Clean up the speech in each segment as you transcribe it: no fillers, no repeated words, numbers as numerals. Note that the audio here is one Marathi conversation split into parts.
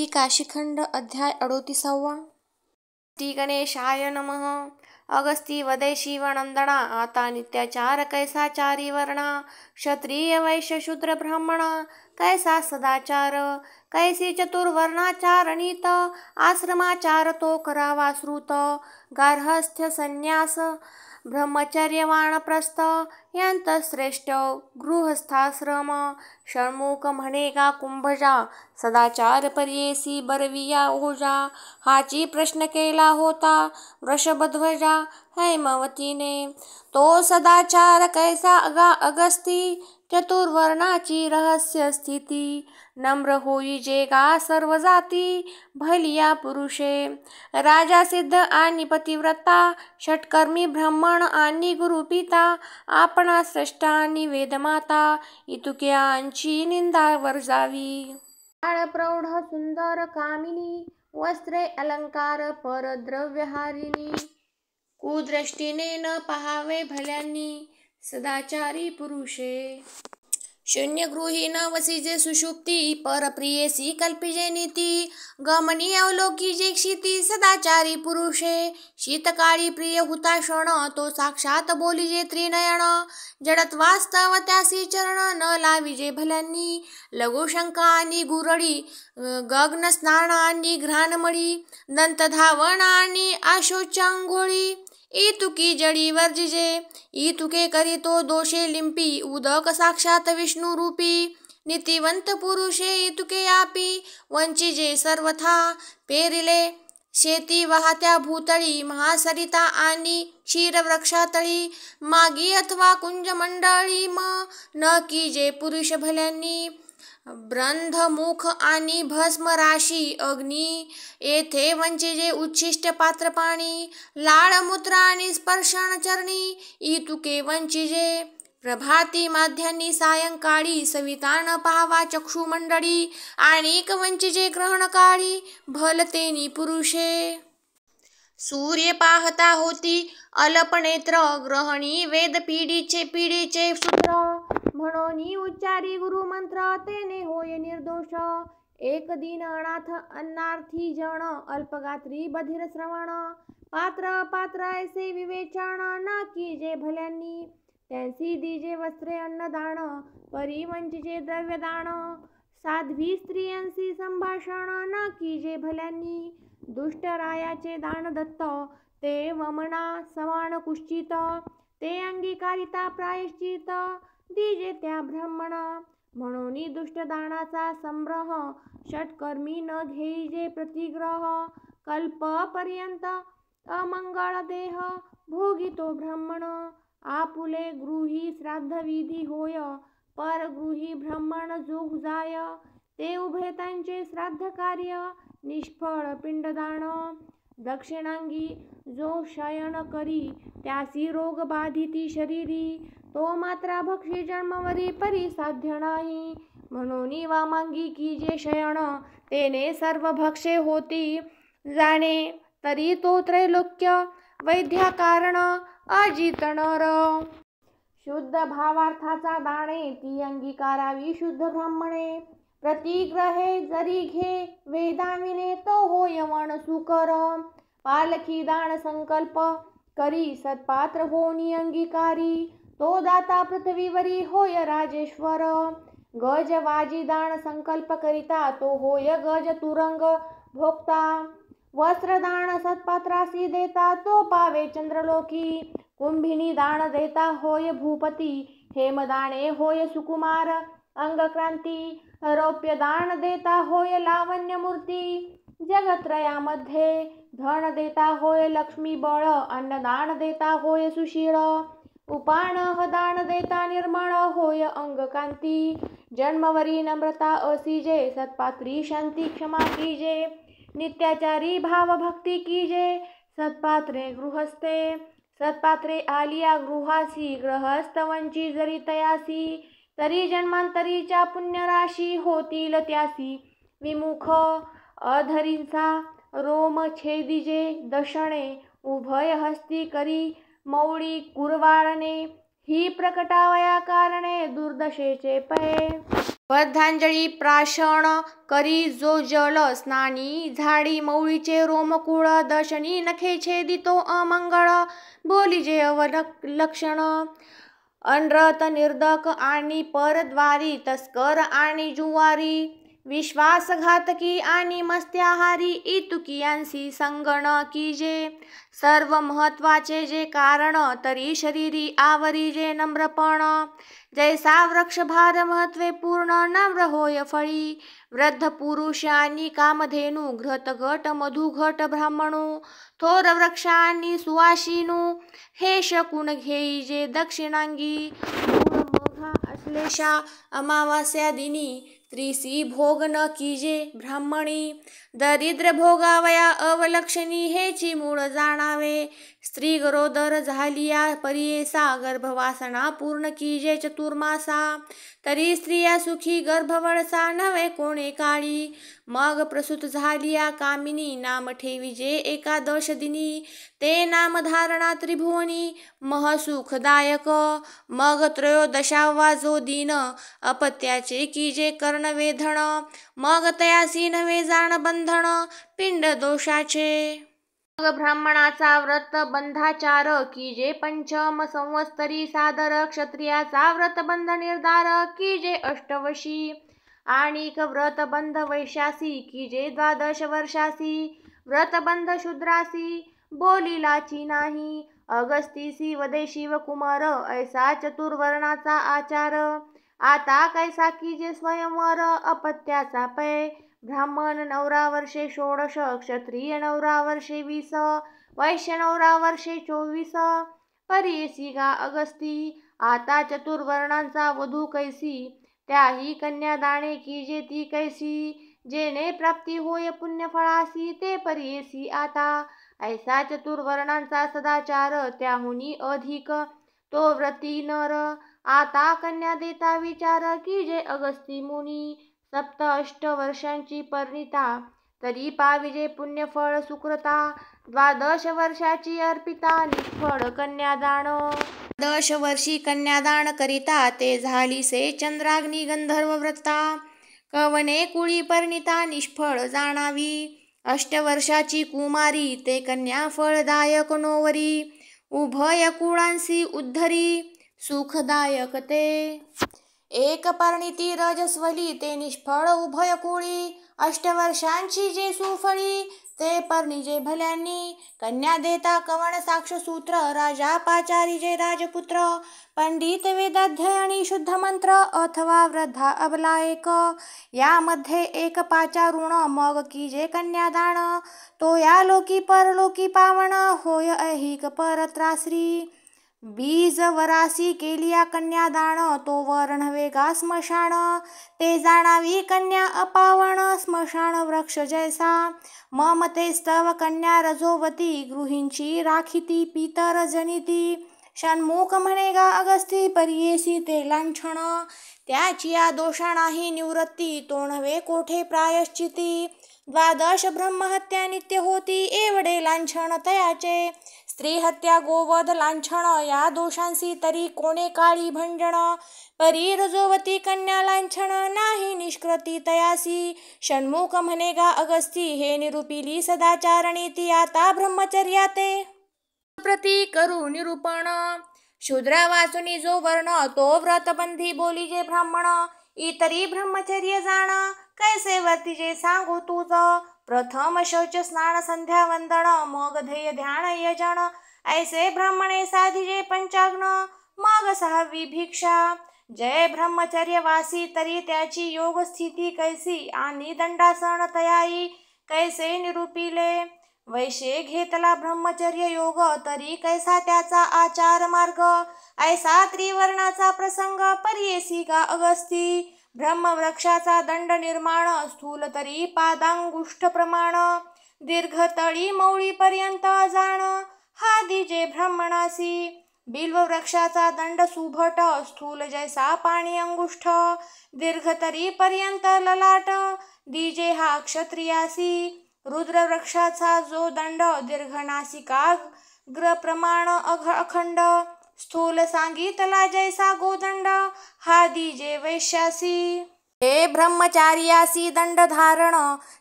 काशीखंड अध्याय 38. श्री गणेशाय नमः. अगस्ती वदे शिवनंदना. आता नित्याचार कैसा चारी वर्णा. क्षत्रिय वैश्य शूद्र ब्राह्मणा कैसा सदाचार. कैसी चतुर्वर्णाचारणीत आश्रमाचार तो करावा श्रुत. गार्हस्थ्य संन्यास ब्रह्मचर्य वानप्रस्थ यांत श्रेष्ठ गृहस्थाश्रम. षण्मुख म्हणेगा कुंभजा सदाचार पर्येसी बरविया ओजा. हाची प्रश्न केला होता वृषभध्वजा हैमवतीने. तो सदाचार कैसा अगस्ती चतुर्वर्णाची रहस्य स्थिती. नम्र होई जे गा सर्व जाती भलिया पुरुषे. राजा सिद्ध आणि पतिव्रता षटकर्मी ब्राह्मण आणि गुरुपिता. आपणा श्रेष्ठ आणि वेदमाता इतुक्यांची निंदा वर्जावी. बाळ प्रौढ सुंदर कामिनी वस्त्रे अलंकार परद्रव्यहारिणी. कुदृष्टीने न पहावे भल्यांनी सदाचारी पुरुषे. शून्यगृही न वसिजे सुषुप्ती परप्रियेसी कल्पिजे नीती. गमनी अवलोकीजे क्षिती सदाचारी पुरुषे. शीतकाळी प्रिय हुता क्षण तो साक्षात बोलिजे त्रिनयन. जडत वास्तव त्यासी चरण न लाविजे भल्यांनी. लघुशंका आणि गुरडी गगन स्नान आणि घ्राणमळी. दंत धावण आणि आशोचांघोळी इतुकी जडी वर्जिजे. इतुके करीतो दोषे लिंपी उदक साक्षात विष्णू रूपी. नीतिवंत पुरुषे इतुके आपी वंचिजे सर्वथा. पेरिले शेती वाहत्या भूतळी महासरिता आणि क्षीरवृक्षातळी. मागी अथवा कुंजमंडळी न कीजे पुरुष भल्यांनी. ब्रंधमुख आणि भस्म राशी अग्नी येथे वंचिजे उच्छिष्ट पात्र पाणी. लाळ मूत्र आणि स्पर्शन चरणी इतुके वंचिजे. प्रभाती माध्यान्नी सायंकाळी सविता न पाहावा चक्षुमंडळी. आणिक वंचिजे ग्रहणकाळी भलतेनी पुरुषे. सूर्य पाहता होती अल्पनेत्र ग्रहणी वेद पिढीचे सूत्र. म्हणून उच्चारी गुरुमंत्र तेने होय निर्दोष. एक दिन अनाथ अन्नार्थी जन अल्पगात्री बधिर श्रवण. पात्र अपात्र ऐसे विवेचन न कीजे भल्यांनी. त्यांसी दिजे वस्त्रे अन्नदान परिवंचिजे द्रव्यदान. साध्वी स्त्रियांसी संभाषण न कीजे भल्यांनी. दुष्ट रायाचे दान दत्त ते वमना समान कुश्चित. ते अंगीकारिता प्रायश्चित दिजे त्या ब्राह्मणा. म्हणून दुष्ट दानाचा संग्रह षटकर्मी न घेईजे प्रतिग्रह. कल्पपर्यंत अमंगळ देह भोगितो ब्राह्मण. आपुले गृही श्राद्धविधी होय परगृही ब्राह्मण जोग जाय. ते उभय त्यांचे श्राद्ध कार्य निष्फळ पिंडदान. दक्षिणांगी जो शयन करी त्यासी रोग बाधिती शरीरी. तो मात्रा भक्षी जन्मवरी परी साध्य नाही. म्हणून वामांगी कीजे शयन तेने सर्व भक्षे होती जाणे. तरी तो त्रैलोक्य वैद्या कारण अजित नर. शुद्ध भावार्थाचा दाणे ती अंगीकारावी शुद्ध ब्राह्मणे. प्रतिग्रहे जरी घे वेदाविने तो होय वण सुकर. पालखी दान संकल्प करी सत्पात्र होनी अंगीकारी. तो दाता पृथ्वीवरी होय राजेश्वर. गज वाजी दान संकल्प करिता तो होय गज तुरंग भोक्ता. वस्त्रदान सत्पात्रासी देता तो पावे चंद्रलोकी. कुंभिनी दान देता होय भूपती. हेमदाने होय सुकुमार अंगक्रांती. रौप्य दान देता होय लावण्य मूर्ती. जगत्रयामध्ये धन देता होय लक्ष्मी बळ. अन्नदान देता होय सुशीळ. उपानह दान देता निर्मळ होय अंगकांती. जन्मवरी नम्रता असीजे सत्पात्री शांती क्षमा कीजे. नित्याचारी भाव भक्ती कीजे सत्पात्रे गृहस्थे. सत्पात्रे आलिया गृहासी गृहस्थ वंची जरी तयासी. तरी जन्मांतरीच्या पुण्यराशी होतील त्यासी. विमुख अधरींचा रोम छेदिजे दशणे. उभय हस्ती करी मौळी कुरवाळणे. ही प्रकटावया कारणे दुर्दशेचे पये. बद्धांजळी प्राशन करी जो जल स्नानी झाडी मौळीचे रोमकुळ दशनी नखे छेदितो अमंगळ बोलिजे अवलक्षण अनृत निर्दक आणि परद्वारी तस्कर आणि जुवारी विश्वासघातकी आणि मस्त्याहारी इतुकियांसी संगण कीजे सर्व महत्वाचे जे कारण तरी शरीरी आवरी जे नम्रपण जैसा वृक्ष भार महत्वे पूर्ण नम्र होय फळी वृद्ध पुरुष आणि कामधेनू घृत घट मधु घट ब्राह्मणू थोर वृक्ष आणि सुवासिनू हे शकून घेई जे दक्षिणांगी मूळ मोघा अश्लेषा अमावास्या दिनी त्रिसी भोग न कीजे ब्राह्मणी दरिद्र भोगावया अवलक्षणी हेची मूळ जाणावे स्त्री गरोदर झालिया परियेसा गर्भवासना पूर्ण कीजे चतुर्मासा तरी स्त्रिया सुखी गर्भवळसा नव्हे कोणे काळी मग प्रसूत झालिया कामिनी नाम ठेविजे एकादश दिनी ते नाम धारणा त्रिभुवनी महसुखदायक मग त्रयोदशावा जो दिन अपत्याचे कीजे कर्णवेधण मग तयासी नव्हे जाण बंधन पिंड दोषाचे मग ब्राह्मणाचा व्रत बंधाचार कीजे पंचम संवत्सरी सादर क्षत्रियाचा व्रतबंध निर्धार कीजे अष्टवशी आणिक व्रतबंध वैशासी कीजे 12 वर्षासी व्रतबंध शूद्रासी बोलिलाची नाही अगस्तीसी वदे शिवकुमार ऐसा चतुर्वर्णाचा आचार आता कैसा कीजे स्वयंवर अपत्याचा पै ब्राह्मण 9 वर्षे 16 क्षत्रिय 9 वर्षे 20 वैश्य 9 वर्षे 24 परियेसी गा अगस्ती आता चतुर्वर्णांचा वधू कैसी त्याही कन्यादाने कीजे ती कैसी जेणे प्राप्ती होय पुण्यफळासी ते परियेसी आता ऐसा चतुर्वर्णांचा सदाचार त्याहुनी अधिक तो व्रती नर आता कन्या देता विचार कीजे अगस्ती मुनी 7-8 वर्षांची परिणिता तरी पाविजे पुण्यफळ सुकृता 12 वर्षाची अर्पिता निष्फळ कन्यादान 12 वर्षी कन्यादान करिता ते झालीसे चंद्राग्नी गंधर्व व्रता कवने कुळी परिणिता निष्फळ जाणावी 8 वर्षाची कुमारी ते कन्या फळदायक नोवरी उभय कुळांसी उद्धरी सुखदायक ते एक परिणिती रजस्वली ते निष्फळ उभय कुळी 8 वर्षांची जे सुफळी ते परिणिजे भल्यांनी कन्या देता कवण साक्षसूत्र राजा पाचारी जे राजपुत्र पंडित वेदाध्ययनी शुद्ध मंत्र अथवा वृद्धा अबला एक यामध्ये एक पाचारुण मग कीजे कन्यादान तो या लोकी परलोकी पावन होय ऐहिक परत्राश्री बीज वरासी केलिया कन्यादान तो वर नव्हे गा स्मशान ते जाणावी कन्या अपावण स्मशान वृक्ष जैसा ममते स्तव कन्या रजोवती गृहींची राखिती पितर जनिती षण्मुख म्हणे गा अगस्ती परियेसी ते लांछन त्याची या दोषा नाही निवृत्ती तो नव्हे कोठे प्रायश्चिती 12 ब्रह्महत्या नित्य होती एवढे लांछन तयाचे स्त्री हत्या गोवध लांछन या दोषांसी तरी कोणे काळी भंजन परी रजोवती कन्या लांछन नाही निष्कृती तयासी षण्मुख म्हणे गा अगस्ती हे निरूपिली सदाचारणी ती आता ब्रह्मचर्याते प्रती करू निरूपण शूद्र वाचुनी जो वर्ण तो व्रतबंधी बोलीजे ब्राह्मण इतरी ब्रह्मचर्य जाण कैसे वर्तिजे सांगू तुझ प्रथम शौच स्नान संध्या वंदन मग ध्येय ध्यान यजन ऐसे ब्राह्मणे साधिजे पंचाग्न मग 6वी भिक्षा जय ब्रह्मचर्य वासी तरी त्याची योग स्थिती कैसी आणि दंडासन तयाई कैसे निरूपिले वैशे घेतला ब्रह्मचर्य योग तरी कैसा त्याचा आचार मार्ग ऐसा त्रिवर्णाचा प्रसंग परियेसी गा अगस्ती ब्रह्मवृक्षाचा दंड निर्माण स्थूल तरी पादांगुष्ठ प्रमाण दीर्घ तळी मौळी पर्यंत जाण हा दिजे ब्राह्मणासी बिल्व वृक्षाचा दंड सुभट स्थूल जैसा पाणी अंगुष्ठ दीर्घ तरी पर्यंत ललाट दिजे हा क्षत्रियासी रुद्र वृक्षाचा जो दंड दीर्घ नासिका ग्र प्रमाण अखंड स्थूल सांगितला जैसा गोदंड हा दिजे वैश्यासी हे ब्रह्मचार्यासी दंडधारण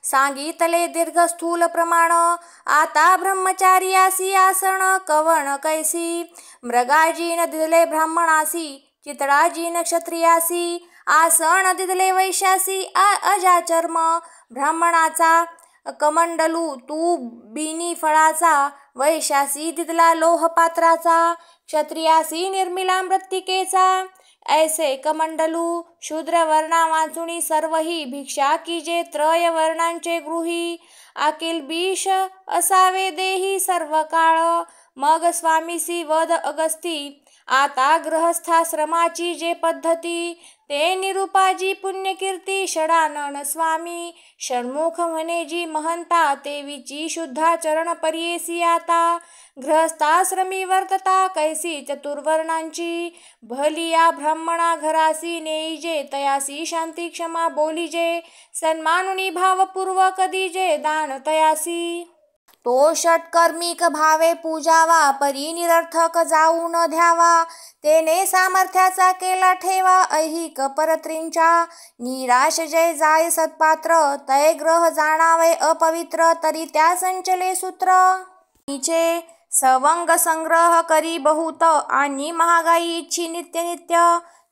सांगितले दीर्घ स्थूल प्रमाण आता ब्रह्मचार्यासी आसन कवण कैसी मृगाजीन दिदले ब्राह्मणासी चितळाजीन क्षत्रियासी आसन दिदले वैश्यासी अजाचर्म ब्राह्मणाचा कमंडलू तू बिनी फळाचा वैश्यासी दिदला लोहपात्राचा क्षत्रियासी निर्मिला मृत्तिकेचा ऐसे कमंडलू शूद्र वर्णा वाचुनी सर्वही भिक्षा कीजे त्रय वर्णांचे गृही अखिल बीश असावे देही सर्व काळ मग स्वामीसी वद अगस्ती आता गृहस्थाश्रमाची जे पद्धती ते निरुपाजी पुण्यकीर्ती षडानन स्वामी षण्मुख म्हणे जी महंता तेवीची शुद्धा चरण पर्येसी आता गृहस्थाश्रमी वर्तता कैसी चतुर्वर्णांची भली या ब्राह्मणा घरासी नेईजे तयासी शांती क्षमा बोलीजे सन्मानुनी भावपूर्वक दीजे दान तयासी तो षटकर्मिक भावे पूजावा परी निरर्थक जाऊ न द्यावा तेने सामर्थ्याचा केला ठेवा ऐहिक परत्रींच्या निराश जय जाय सत्पात्र तय ग्रह जाणावे अपवित्र तरी त्या संचले सूत्र नीचे सवंग संग्रह करी बहुत आणि महागाई इच्छी नित्य नित्य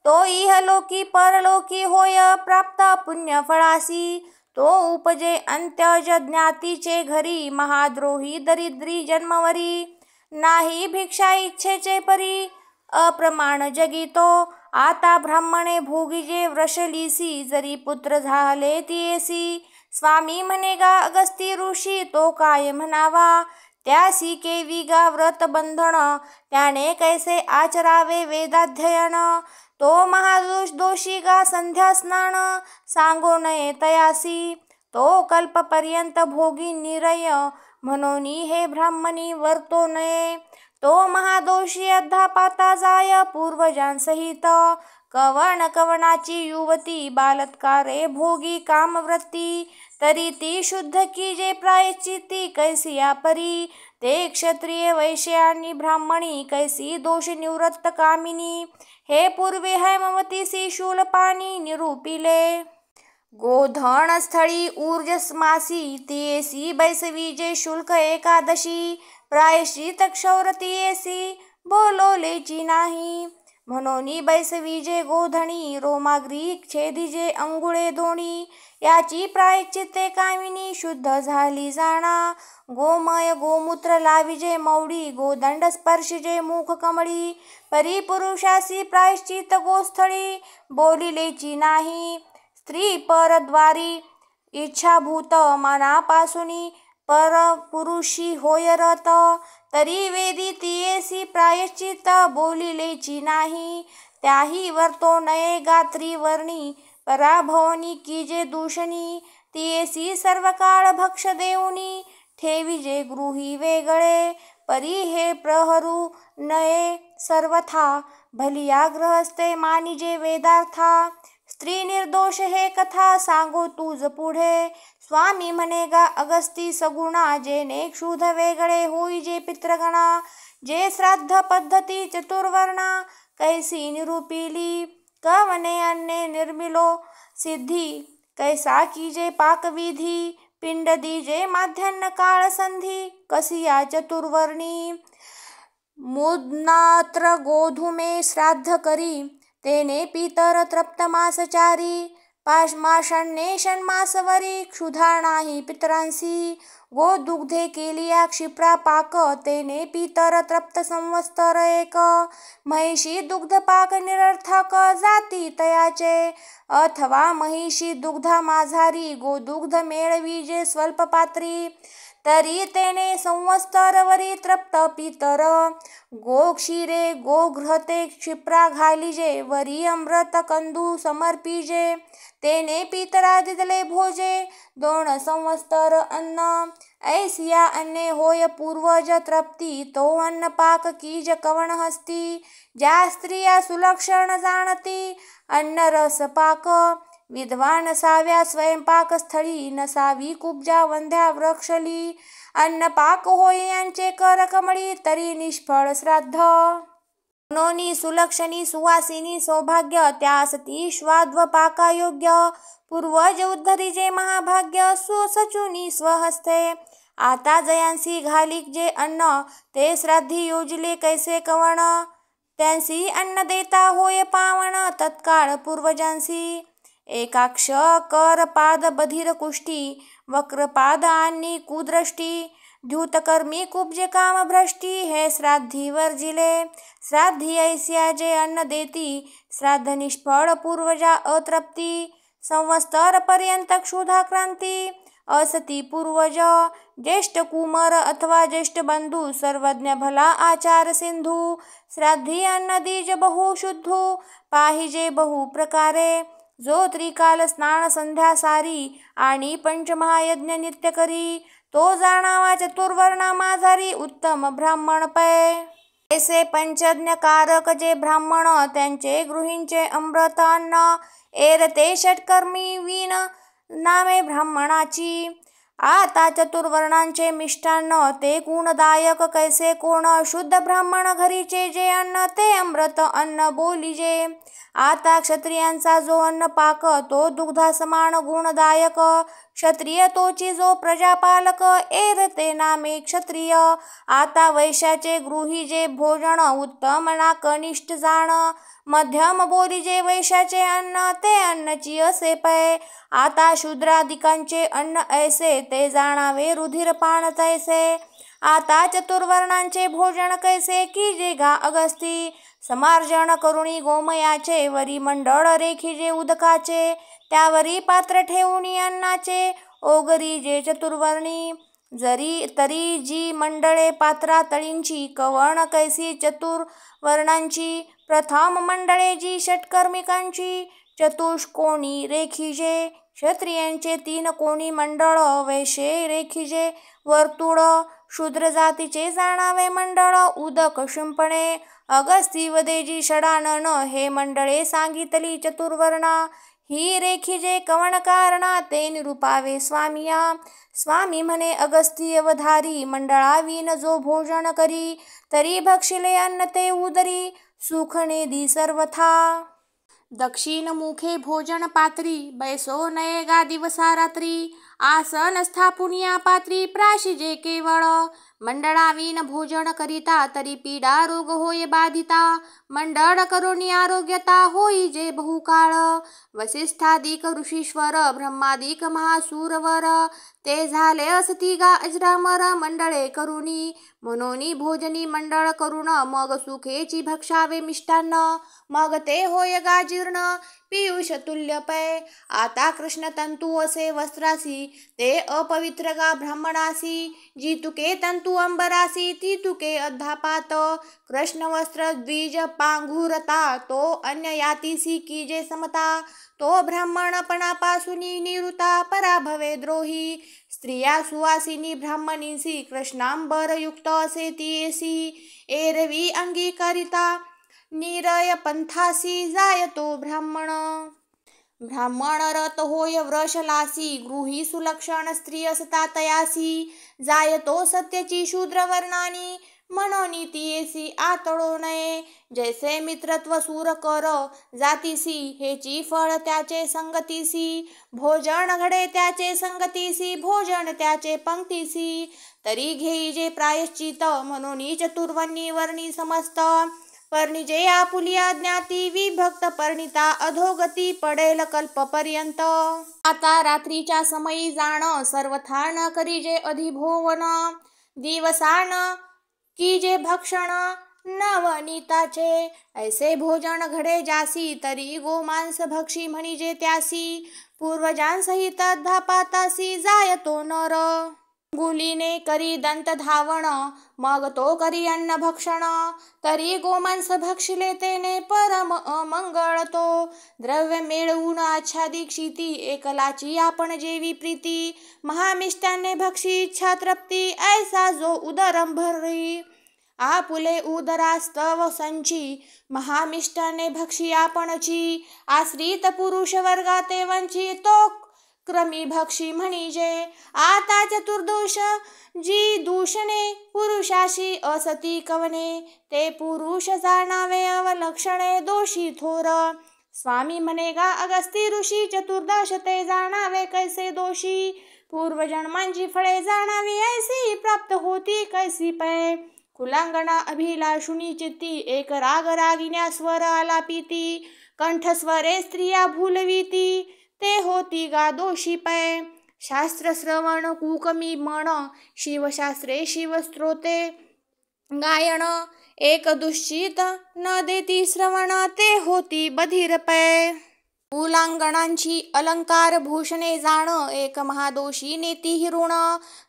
तो इहलोकी परलोकी होय प्राप्त पुण्य फळासी तो उपजे अंत्यज ज्ञातीचे घरी महाद्रोही दरिद्री जन्मवरी नाही भिक्षा इच्छेचे परी अप्रमाण जगितो आता ब्राह्मणे भोगीजे वृषलीसी जरी पुत्र झाले तियेसी स्वामी म्हणे गा अगस्ती ऋषी तो काय म्हणावा त्यासी केवी गा व्रत बंधन त्याने कैसे आचरावे वेदाध्ययन तो महादोष दोषी गा संध्या स्नान सांगो नये तयासी तो कल्पपर्यंत भोगी निरय म्हणून हे ब्राह्मणी वर्तो नये तो महादोषी अध्यापाता जाय पूर्वजांसहित कवण कवणाची युवती बालत्कारे भोगी कामवृत्ती तरी ती शुद्ध की जे प्रायश्चित्ती कैसी या परी ते क्षत्रिय वैश्य आणि ब्राह्मणी कैसी दोष निवृत्त कामिनी हे पूर्वे हैमवतीसी शूलपाणी निरूपिले गोधन स्थळी ऊर्जस्मासी तियेसी बैसवीजे शुल्क एकादशी प्रायश्चित क्षौर तियेसी बोलोलेची नाही म्हणून बैसवीजे गोधणी रोमाग्री छेदिजे अंगुळे दोणी याची प्रायश्चित्ते कामिनी शुद्ध झाली जाणा गोमय गोमूत्र लाविजे मौडी गोदंड स्पर्शिजे मुख कमळी परिपुरुषासी प्रायश्चित गोस्थळी बोलिलेची नाही स्त्री परद्वारी इच्छाभूत मनापासुनी परपुरुषी होय रत तरी वेदी तियेसी प्रायश्चित बोलिलेची नाही त्याही वर्तो नये गात्री वर्णी पराभवनी कीजे दूषणी तियेसी सर्व काळ भक्ष देऊनी ठेविजे गृही वेगळे परी हे प्रहरू नये सर्वथा भलिया ग्रहस्थे मानिजे वेदार्था स्त्री निर्दोष हे कथा सांगो तुझ पुढे स्वामी म्हणे गा अगस्ती सगुणा जेने क्षुध वेगळे होई जे पितृगणा जे श्राद्ध पद्धती चतुर्वर्णा कैसी निरूपिली कवने अन्ने निर्मिलो सिद्धी कैसा कीजे पाकविधी पिंड दीजे माध्यान्ह काळ संधी कसिया चतुर्वर्णी मुदनात्र गोधुमे श्राद्ध करी तेने पितर तृप्त मासचारी पाशमाषण्ये षण्मासवरी क्षुधा नाही पितरांसी गोदुग्धे केलिया क्षिप्रा पाक तेने पितर तृप्त संवत्सर एक महिषी दुग्ध पाक निरर्थक जाती तयाचे अथवा महिषी दुग्धा माझारी गोदुग्ध मेळवीजे स्वल्प पात्री तरी तेने संवत्सरवरी तृप्त पितर गोक्षीरे गोघ्रते क्षिप्रा घालिजे वरी अमृत कंदू समर्पिजे तेने पितरा दिदले भोजे 2 संवत्सर अन्न ऐसिया अन्ने होय पूर्वज तृप्ती तो अन्न पाक कीज कवण हस्ती ज्या स्त्रिया सुलक्षण जाणती अन्न रस पाक विद्वान नसाव्या स्वयंपाक स्थळी नसावी कुब्जा वंध्या वृक्षली अन्न पाक होय यांचे कर कमळी तरी निष्फळ श्राद्ध मनोनी सुलक्षणी सुवासिनी सौभाग्य त्यासती श्वाद्वपाका योग्य पूर्वज उद्धरी महाभाग्य सुसचुनी स्वहस्ते आता जयांसी घालिक जे अन्न ते श्राद्धी योजिले कैसे कवण त्यांसी अन्न देता होय पावण तत्काळ पूर्वजांसी एकाक्ष कर पाद बधिर कुष्टी वक्रपाद आणि कुदृष्टी द्यूतकर्मी कुब्जे काम भ्रष्टी हे श्राद्धी वर्जिले श्राद्धी ऐसिया जे अन्न देती श्राद्ध निष्फळ पूर्वजा अतृप्ती संवत्सर पर्यंत क्षुधाक्रांती असती पूर्वज ज्येष्ठ कुमार अथवा ज्येष्ठ बंधू सर्वज्ञ भला आचार सिंधू श्राद्धी अन्न दीज बहु शुद्धू पाहिजे बहु प्रकारे जो त्रिकाल स्नान संध्या सारी आणि पंचमहायज्ञ नित्य करी तो जाणावा चतुर्वर्णा माझारी उत्तम ब्राह्मण पै ऐसे पंचज्ञ कारक जे ब्राह्मण त्यांचे गृहींचे अमृत अन्न एरते षटकर्मी वीण नामे ब्राह्मणाची आता चतुर्वर्णांचे मिष्टान्न ते गुणदायक कैसे कोण शुद्ध ब्राह्मण घरीचे जे अन्न ते अमृत अन्न बोलिजे आता क्षत्रियांचा जो अन्न पाक तो दुग्धा समान गुणदायक क्षत्रिय तोची जो प्रजापालक एरते नामे क्षत्रिय आता वैश्याचे गृही जे भोजन उत्तम ना कनिष्ठ जाण मध्यम बोली जे वैश्याचे अन्न ते अन्नची असे पै आता शूद्राधिकांचे अन्न ऐसे ते जाणावे रुधिरपान तैसे आता चतुर्वर्णांचे भोजन कैसे की जे गा अगस्ती समार्जन करुणी गोमयाचे वरी मंडळ रेखीजे उदकाचे त्यावरी पात्र ठेवणी अन्नाचे ओगरी जे चतुर्वर्णी जरी तरी जी मंडळे पात्रा तळींची कवण कैसी चतुर्वर्णांची प्रथम मंडळे जी षटकर्मिकांची चतुष्कोणी रेखीजे क्षत्रियांचे 3 कोणी मंडळ वैश्ये रेखीजे वर्तुळ शूद्र जातीचे जाणावे मंडळ उदक शिंपणे अगस्ती वदेजी षडानन हे मंडळे सांगितली चतुर्वर्णा ही रेखीजे कवण कारणा ते निरूपावे स्वामिया स्वामी म्हणे अगस्ती अवधारी मंडळावीन जो भोजन करी तरी भक्षिले अन्न ते उदरी सुखणे दी सर्वथा दक्षिण मुखे भोजन पात्री बैसो नये गा दिवसा रात्री आसन स्थापुनिया पात्री प्राशिजे केवळ मंडळावीन भोजन करिता तरी पीडा रोग होय बाधिता मंडळ करुणी आरोग्यता होई जे बहुकाळ वसिष्ठादिक ऋषीश्वर ब्रह्मादिक महासूरवर ते झाले असती गा अजरामर मंडळे करुणी मनोनी भोजनी मंडळ करुण मग सुखेची भक्षावे मिष्टान्न मग ते होय गा जीर्ण पियुष तुल्य पै आता कृष्ण तंतू असे वस्त्रासी ते अपवित्र गा ब्राह्मणासी जी तुके तंतू अंबरासी ती तुके अध्यापात कृष्ण वस्त्र द्विज पांघुरता तो अन्य यातीसी की जे समता तो ब्राह्मणपणापासूनी निवृत्ता पराभवे द्रोही स्त्रिया सुवासिनी ब्राह्मणींसी कृष्णांबर युक्त असे तीयसी एरवी अंगीकारिता निरय पंथासी जायतो ब्राह्मण ब्राह्मण रत होय व्रशलासी गृही सुलक्षण स्त्री असता तयासी जायतो सत्यची शूद्रवर्णानी मनोनीतीयसी आतळो नये जैसे मित्रत्व सूर कर जातीसी हेची फळ त्याचे संगतीसी भोजन घडे त्याचे संगतीसी भोजन त्याचे पंक्तीसी तरी घेई जे प्रायश्चित मनोनी चतुर्वर्णी वर्णी समस्त पर्णिजे आपुलिया ज्ञाती विभक्त पर्णिता अधोगती पडेल कल्पपर्यंत आता रात्रीच्या समयी जाण सर्वथा न करीजे अधिभोवन दिवसान कीजे भक्षण नवनीताचे ऐसे भोजन घडे जासी तरी गोमांस भक्षी म्हणिजे त्यासी पूर्वजांसहित धापातासी जायतो नर गुलीने करी दंत धावण मग तो करी अन्न भक्षण तरी गोमांस भक्षिले तेने परम अमंगळ तो द्रव्य मिळवून आच्छादी क्षिती एकलाची आपण जेवी प्रीती महामिष्टाने भक्षी इच्छा तृप्ती ऐसा जो उदरम भरी आपुले उदरास्तव संची महामिष्टाने भक्षी आपणची आश्रित पुरुष वर्गाते वंची तो क्रमी भक्षी म्हणजे आता चतुर्दोष जी दूषणे पुरुषाशी असती कवने ते पुरुष जाणावे अवलक्षणे दोषी थोर स्वामी म्हणेगा अगस्ती ऋषी चतुर्दश ते जाणावे कैसे दोषी पूर्वजन्मांची फळे जाणावी ऐसी प्राप्त होती कैसी पै कुलांगणा अभिलाषुनी चित्ती एक राग रागिन्या स्वर आलापिती कंठस्वरे स्त्रिया भूलविती ते होती गा दोषी पै शास्त्र श्रवण कुकमी मन शिवशास्त्रे शिवस्त्रोते गायन एक दुश्चित न देती श्रवण ते होती बधीर पै कुलांगणांची अलंकार भूषणे जाण एक महादोषी नेती हिरुण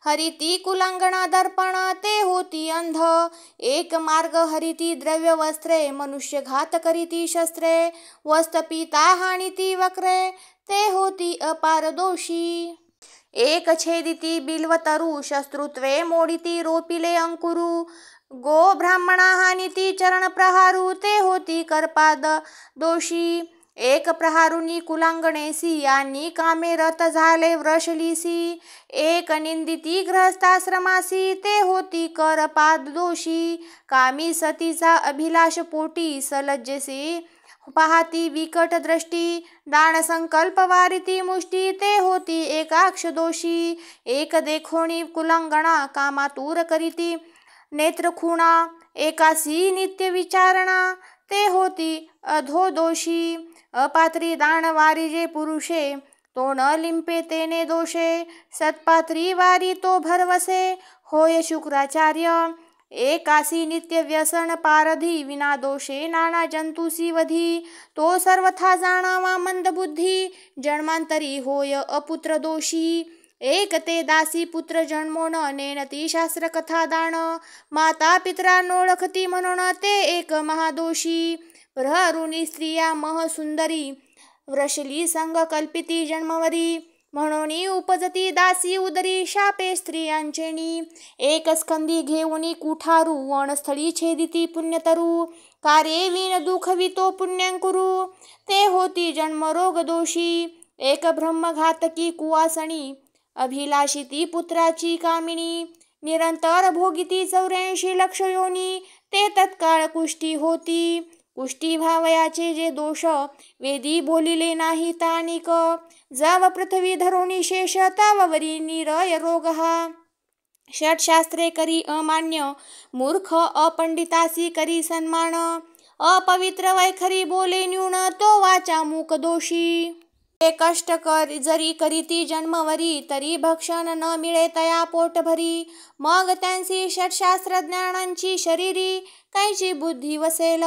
हरिती कुलांगणा दर्पण ते होती अंध एक मार्ग हरिती द्रव्य वस्त्रे मनुष्य घात करीती शस्त्रे वस्तपिता हानिती वक्रे ते होती अपार दोषी एक छेदिती बिल्वतरु शस्त्रुत्वे मोडिती रोपिले अंकुरू गो ब्राह्मणा हानिती चरण प्रहारू ते होती करपाद दोषी एक प्रहारुनी कुलांगणेसी आणि कामे रत झाले वृषलीसी एक निंदिती गृहस्थाश्रमासी ते होती करपाद दोषी कामी सतीचा अभिलाष पोटी सलज्जसी पाहती विकट दृष्टी दान संकल्प वारिती मुष्टी ते होती एकाक्ष दोषी एक देखोणी कुलांगणा कामातूर करीती नेत्रखुणा एकासी नित्य विचारणा ते होती अधो दोषी अपात्री दान वारिजे पुरुषे तो न लिंपे तेने दोषे सत्पात्री वारी तो भरवसे होय शुक्राचार्य एकासी नित्य व्यसन पारधी विना दोषे नाना जंतुसी वधी तो सर्वथा जाणावा मंद बुद्धी जन्मांतरी होय अपुत्र दोषी एक ते दासी पुत्र जन्मो न नेनती शास्त्र कथा दान माता पित्रा नोळखती म्हणून ते एक महादोषी प्रहरुनी स्त्रिया महसुंदरी वृषली संग कल्पिती जन्मवरी म्हणून उपजती दासी उदरी शापे स्त्रियांचेनी एक स्कंदी घेऊनी कुठारू वनस्थळी छेदिती पुण्यतरू कार्ये विन दुःखवितो पुण्यांकुरू ते होती जन्मरोग दोषी एक ब्रह्मघातकी कुवासणी अभिलाषिती पुत्राची कामिनी निरंतर भोगिती 84 लक्ष योनी ते तत्काळ कुष्टी होती कुष्टी भावयाचे जे दोष वेदी बोलिले नाही तानिक जव पृथ्वी धरोणी शेष ताववरी निरय रोग हा षटशास्त्रे करी अमान्य मूर्ख अपंडितासी करी सन्मान अपवित्र वैखरी बोले न्यून तो वाचा मूक दोषी ते कष्ट कर जरी करीती जन्मवरी तरी भक्षण न मिळे तया पोटभरी मग त्यांची षटशास्त्र ज्ञानांची शरीरी कैची बुद्धी वसेल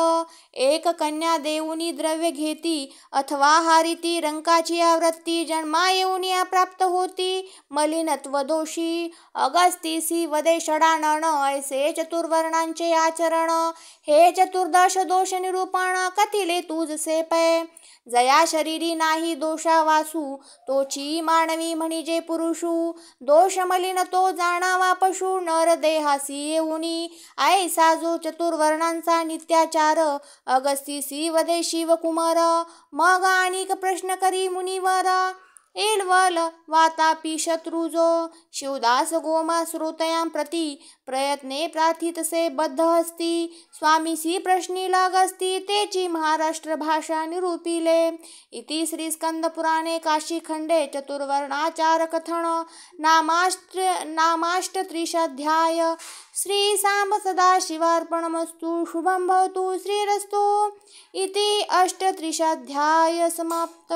एक कन्या देऊनी द्रव्य घेती अथवा हारिती रंकाची आवृत्ती जन्मा येऊनी प्राप्त होती मलिनत्व दोषी अगस्तीसी वदे षडानन ऐसे चतुर्वर्णांचे आचरण हे चतुर्दश दोष निरूपण कथिले तुझसे पै जया शरीरी नाही दोषा वासू तोची मानवी म्हणजे पुरुषू दोष मलिन तो जाणावा पशु नर देहासी येऊनी ऐसा जो चतुर्वर्णांचा नित्याचार अगस्तीसी वदे शिवकुमार मग अनेक प्रश्न करी मुनिवर एलवल वातापी शत्रुजो शिवदास गोमा श्रोतयां प्रति प्रयत्ने प्रार्थितसे बद्ध असती स्वामीसी प्रश्नी लागस्ती तेची महाराष्ट्र भाषा निरूपिले इति श्री स्कंद पुराणे काशीखंडे चतुर्वर्णाचार कथन नामाष्टत्रिशाध्याय श्री सांब सदाशिवार्पणमस्तु शुभं भवतु श्रीरस्तु इति अष्टत्रिशाध्याय समाप्त।